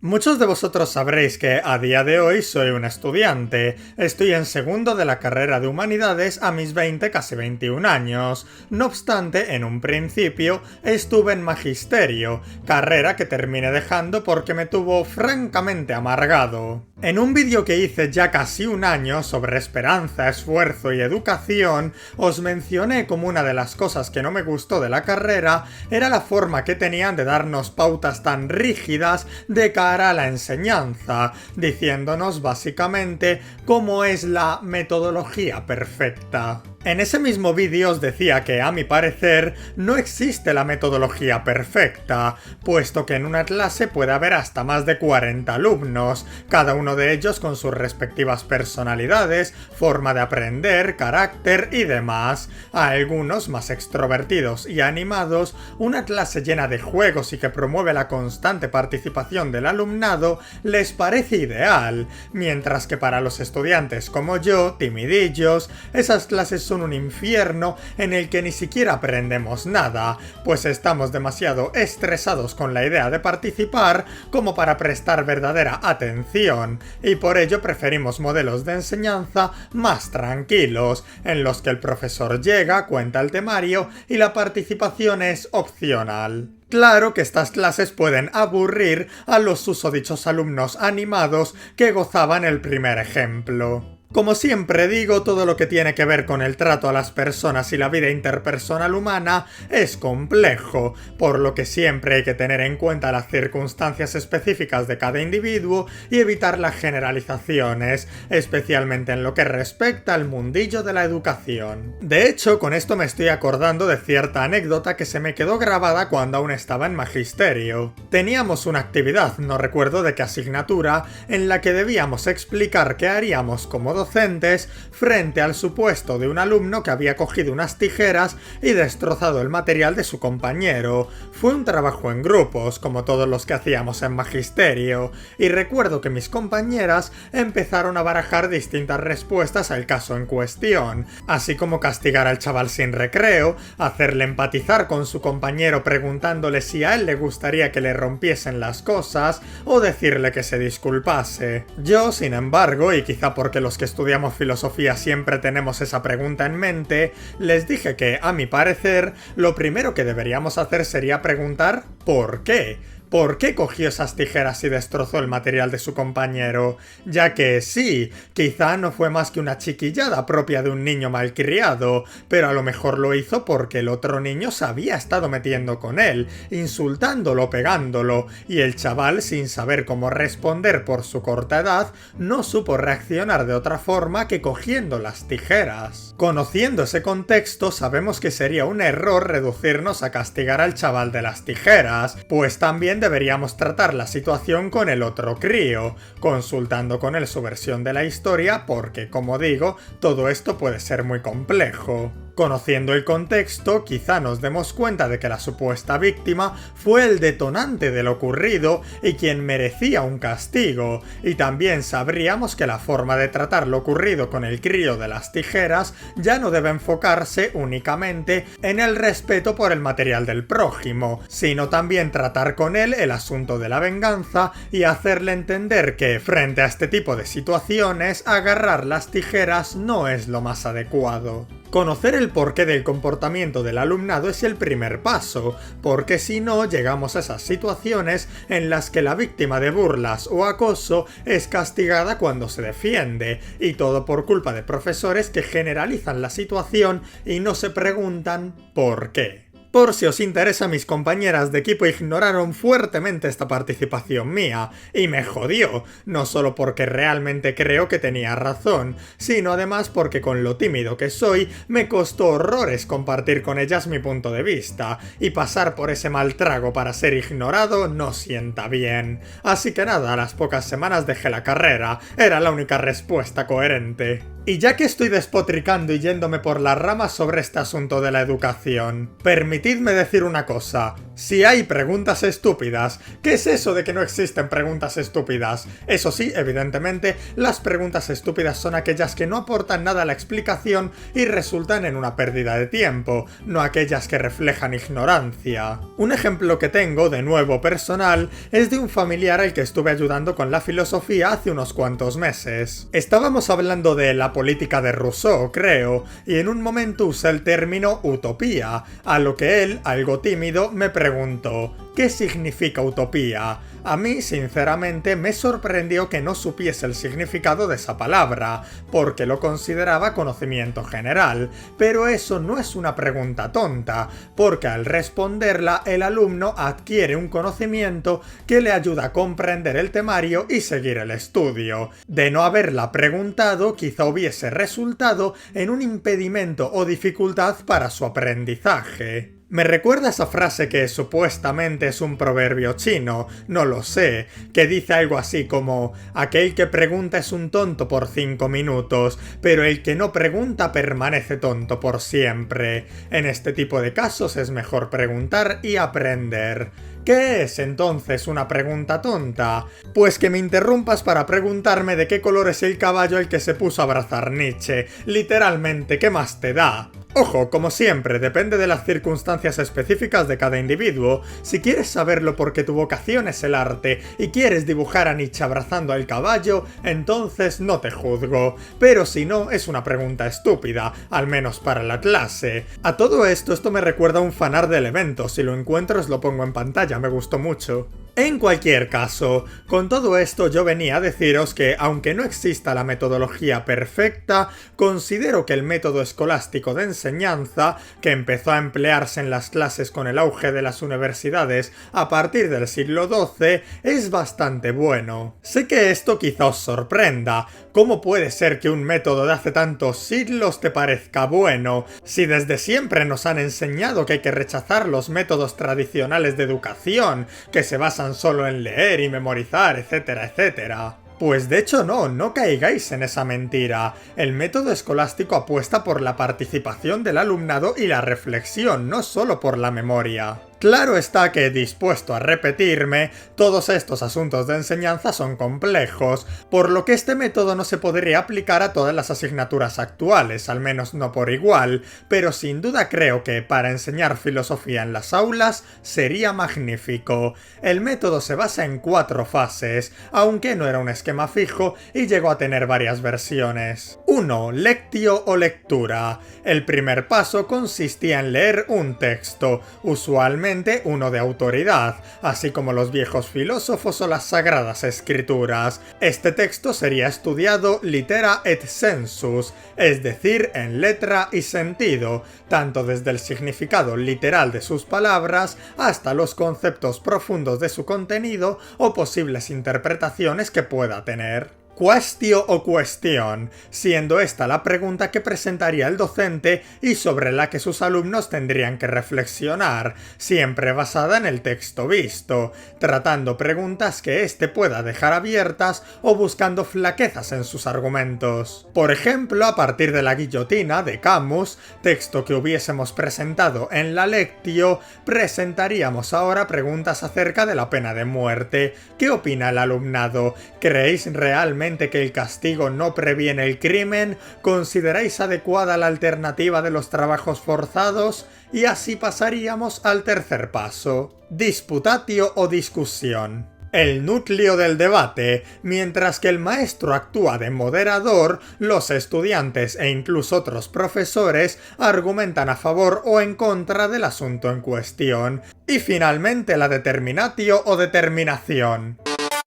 Muchos de vosotros sabréis que a día de hoy soy un estudiante. Estoy en segundo de la carrera de Humanidades a mis 20, casi 21 años. No obstante, en un principio estuve en Magisterio, carrera que terminé dejando porque me tuvo francamente amargado. En un vídeo que hice ya casi un año sobre esperanza, esfuerzo y educación, os mencioné como una de las cosas que no me gustó de la carrera era la forma que tenían de darnos pautas tan rígidas de cara a la enseñanza, diciéndonos básicamente cómo es la metodología perfecta. En ese mismo vídeo os decía que, a mi parecer, no existe la metodología perfecta, puesto que en una clase puede haber hasta más de 40 alumnos, cada uno de ellos con sus respectivas personalidades, forma de aprender, carácter y demás. A algunos más extrovertidos y animados, una clase llena de juegos y que promueve la constante participación del alumnado les parece ideal, mientras que para los estudiantes como yo, timidillos, esas clases son un infierno en el que ni siquiera aprendemos nada, pues estamos demasiado estresados con la idea de participar como para prestar verdadera atención, y por ello preferimos modelos de enseñanza más tranquilos, en los que el profesor llega, cuenta el temario y la participación es opcional. Claro que estas clases pueden aburrir a los susodichos alumnos animados que gozaban el primer ejemplo. Como siempre digo, todo lo que tiene que ver con el trato a las personas y la vida interpersonal humana es complejo, por lo que siempre hay que tener en cuenta las circunstancias específicas de cada individuo y evitar las generalizaciones, especialmente en lo que respecta al mundillo de la educación. De hecho, con esto me estoy acordando de cierta anécdota que se me quedó grabada cuando aún estaba en Magisterio. Teníamos una actividad, no recuerdo de qué asignatura, en la que debíamos explicar qué haríamos como docentes frente al supuesto de un alumno que había cogido unas tijeras y destrozado el material de su compañero. Fue un trabajo en grupos, como todos los que hacíamos en Magisterio, y recuerdo que mis compañeras empezaron a barajar distintas respuestas al caso en cuestión, así como castigar al chaval sin recreo, hacerle empatizar con su compañero preguntándole si a él le gustaría que le rompiesen las cosas, o decirle que se disculpase. Yo, sin embargo, y quizá porque los que estudiamos filosofía siempre tenemos esa pregunta en mente, les dije que, a mi parecer, lo primero que deberíamos hacer sería preguntar ¿por qué? ¿Por qué cogió esas tijeras y destrozó el material de su compañero? Ya que sí, quizá no fue más que una chiquillada propia de un niño malcriado, pero a lo mejor lo hizo porque el otro niño se había estado metiendo con él, insultándolo, pegándolo, y el chaval, sin saber cómo responder por su corta edad, no supo reaccionar de otra forma que cogiendo las tijeras. Conociendo ese contexto, sabemos que sería un error reducirnos a castigar al chaval de las tijeras, pues también deberíamos tratar la situación con el otro crío, consultando con él su versión de la historia porque, como digo, todo esto puede ser muy complejo. Conociendo el contexto, quizá nos demos cuenta de que la supuesta víctima fue el detonante de lo ocurrido y quien merecía un castigo, y también sabríamos que la forma de tratar lo ocurrido con el crío de las tijeras ya no debe enfocarse únicamente en el respeto por el material del prójimo, sino también tratar con él el asunto de la venganza y hacerle entender que, frente a este tipo de situaciones, agarrar las tijeras no es lo más adecuado. Conocer el porqué del comportamiento del alumnado es el primer paso, porque si no llegamos a esas situaciones en las que la víctima de burlas o acoso es castigada cuando se defiende, y todo por culpa de profesores que generalizan la situación y no se preguntan ¿por qué? Por si os interesa, mis compañeras de equipo ignoraron fuertemente esta participación mía, y me jodió, no solo porque realmente creo que tenía razón, sino además porque con lo tímido que soy, me costó horrores compartir con ellas mi punto de vista, y pasar por ese mal trago para ser ignorado no sienta bien. Así que nada, a las pocas semanas dejé la carrera, era la única respuesta coherente. Y ya que estoy despotricando y yéndome por las ramas sobre este asunto de la educación, permitidme decir una cosa. Si hay preguntas estúpidas, ¿qué es eso de que no existen preguntas estúpidas? Eso sí, evidentemente, las preguntas estúpidas son aquellas que no aportan nada a la explicación y resultan en una pérdida de tiempo, no aquellas que reflejan ignorancia. Un ejemplo que tengo, de nuevo personal, es de un familiar al que estuve ayudando con la filosofía hace unos cuantos meses. Estábamos hablando de la política de Rousseau, creo, y en un momento usé el término utopía, a lo que él, algo tímido, me preguntó: ¿qué significa utopía? A mí, sinceramente, me sorprendió que no supiese el significado de esa palabra, porque lo consideraba conocimiento general, pero eso no es una pregunta tonta, porque al responderla el alumno adquiere un conocimiento que le ayuda a comprender el temario y seguir el estudio. De no haberla preguntado, quizá hubiese resultado en un impedimento o dificultad para su aprendizaje. Me recuerda esa frase que supuestamente es un proverbio chino, no lo sé, que dice algo así como: aquel que pregunta es un tonto por 5 minutos, pero el que no pregunta permanece tonto por siempre. En este tipo de casos es mejor preguntar y aprender. ¿Qué es entonces una pregunta tonta? Pues que me interrumpas para preguntarme de qué color es el caballo al que se puso a abrazar Nietzsche. Literalmente, ¿qué más te da? Ojo, como siempre, depende de las circunstancias específicas de cada individuo. Si quieres saberlo porque tu vocación es el arte y quieres dibujar a Nietzsche abrazando al caballo, entonces no te juzgo. Pero si no, es una pregunta estúpida, al menos para la clase. A todo esto me recuerda a un fanart del evento. Si lo encuentro os lo pongo en pantalla, me gustó mucho. En cualquier caso, con todo esto yo venía a deciros que, aunque no exista la metodología perfecta, considero que el método escolástico de enseñanza, que empezó a emplearse en las clases con el auge de las universidades a partir del siglo XII, es bastante bueno. Sé que esto quizá os sorprenda. ¿Cómo puede ser que un método de hace tantos siglos te parezca bueno, si desde siempre nos han enseñado que hay que rechazar los métodos tradicionales de educación, que se basan solo en leer y memorizar, etcétera, etcétera? Pues de hecho no caigáis en esa mentira. El método escolástico apuesta por la participación del alumnado y la reflexión, no solo por la memoria. Claro está que, dispuesto a repetirme, todos estos asuntos de enseñanza son complejos, por lo que este método no se podría aplicar a todas las asignaturas actuales, al menos no por igual, pero sin duda creo que para enseñar filosofía en las aulas sería magnífico. El método se basa en 4 fases, aunque no era un esquema fijo y llegó a tener varias versiones. 1. Lectio o lectura. El primer paso consistía en leer un texto, usualmente uno de autoridad, así como los viejos filósofos o las sagradas escrituras. Este texto sería estudiado litera et sensus, es decir, en letra y sentido, tanto desde el significado literal de sus palabras hasta los conceptos profundos de su contenido o posibles interpretaciones que pueda tener. Quaestio o cuestión, siendo esta la pregunta que presentaría el docente y sobre la que sus alumnos tendrían que reflexionar, siempre basada en el texto visto, tratando preguntas que éste pueda dejar abiertas o buscando flaquezas en sus argumentos. Por ejemplo, a partir de la guillotina de Camus, texto que hubiésemos presentado en la lectio, presentaríamos ahora preguntas acerca de la pena de muerte. ¿Qué opina el alumnado? ¿Creéis realmente que el castigo no previene el crimen? ¿Consideráis adecuada la alternativa de los trabajos forzados? Y así pasaríamos al tercer paso. Disputatio o discusión. El núcleo del debate. Mientras que el maestro actúa de moderador, los estudiantes e incluso otros profesores argumentan a favor o en contra del asunto en cuestión. Y finalmente la determinatio o determinación,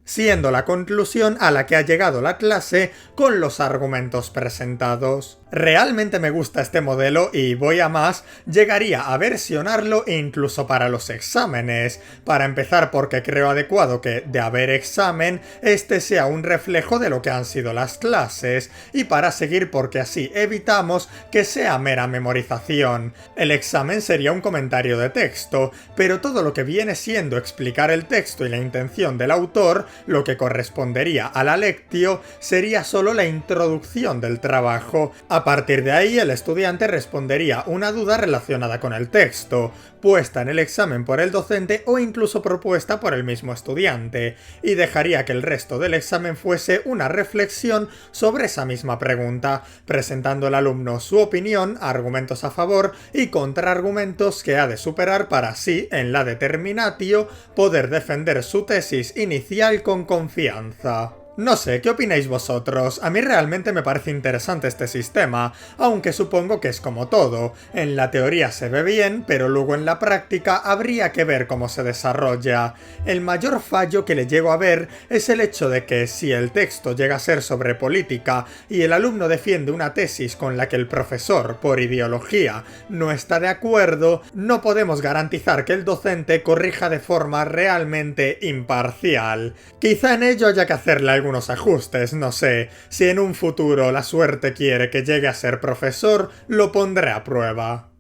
siendo la conclusión a la que ha llegado la clase con los argumentos presentados. Realmente me gusta este modelo y voy a más, llegaría a versionarlo incluso para los exámenes. Para empezar, porque creo adecuado que, de haber examen, este sea un reflejo de lo que han sido las clases, y para seguir porque así evitamos que sea mera memorización. El examen sería un comentario de texto, pero todo lo que viene siendo explicar el texto y la intención del autor, lo que correspondería a la lectio, sería solo la introducción del trabajo. A partir de ahí, el estudiante respondería una duda relacionada con el texto, puesta en el examen por el docente o incluso propuesta por el mismo estudiante, y dejaría que el resto del examen fuese una reflexión sobre esa misma pregunta, presentando al alumno su opinión, argumentos a favor y contraargumentos que ha de superar para así, en la determinatio, poder defender su tesis inicial con confianza. No sé, ¿qué opináis vosotros? A mí realmente me parece interesante este sistema, aunque supongo que es como todo. En la teoría se ve bien, pero luego en la práctica habría que ver cómo se desarrolla. El mayor fallo que le llego a ver es el hecho de que si el texto llega a ser sobre política y el alumno defiende una tesis con la que el profesor, por ideología, no está de acuerdo, no podemos garantizar que el docente corrija de forma realmente imparcial. Quizá en ello haya que hacerle algunos ajustes, no sé, si en un futuro la suerte quiere que llegue a ser profesor, lo pondré a prueba.